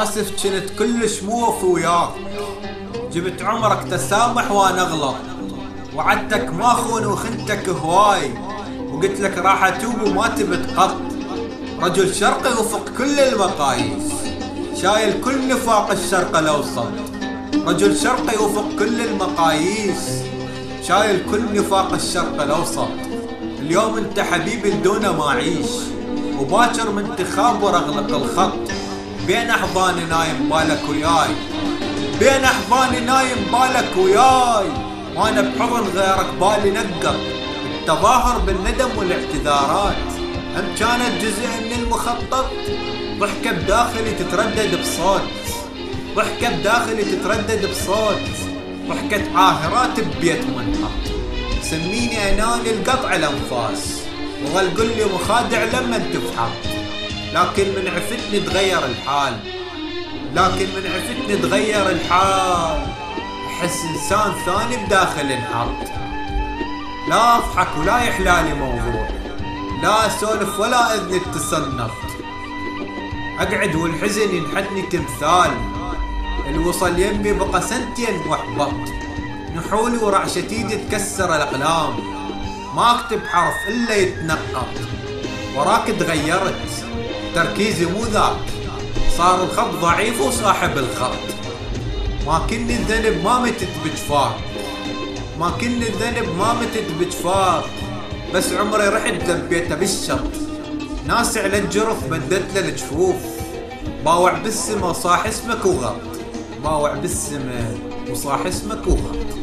آسف كنت كلش مو وفي وياك، جبت عمرك تسامح وانا اغلط، وعدتك ما خون وخنتك هواي، وقلت لك راح اتوب وما تبت قط. رجل شرقي وفق كل المقاييس، شايل كل نفاق الشرق الاوسط. رجل شرقي وفق كل المقاييس، شايل كل نفاق الشرق الاوسط. اليوم انت حبيبي بدونه ما اعيش، وباكر من تخابر اغلق الخط. بين احضاني نايم بالك وياي، بين احضاني نايم بالك وياي، وانا بحضن غيرك بالي نقط. التظاهر بالندم والاعتذارات هم كانت جزء من المخطط. ضحكة بداخلي تتردد بصوت، ضحكة بداخلي تتردد بصوت، ضحكة عاهرات ببيت منحط. سميني اناني القطع الانفاس، وظل قل لي مخادع لما تفحط. لكن من عفتني تغير الحال، لكن من عفتني تغير الحال. احس انسان ثاني بداخل انحط. لا اضحك ولا يحلالي موضوع، لا اسولف ولا اذني تتصنف. اقعد والحزن ينحتني تمثال، الوصل يمي بقى سنتين محبط. نحولي ورعشة ايدي تكسر الاقلام، ما اكتب حرف الا يتنقط. وراك تغيرت، تركيزي مو ذاك، صار الخط ضعيف وصاحب الخط. ما كني الذنب ما متت بجفاك، ما كني الذنب ما متت بجفاك، بس عمري رحت ذبيته بالشط. ناس على الجرف مدت له الجفوف، باوع بالسما وصاح اسمك وغط، باوع بالسما وصاح اسمك وغط.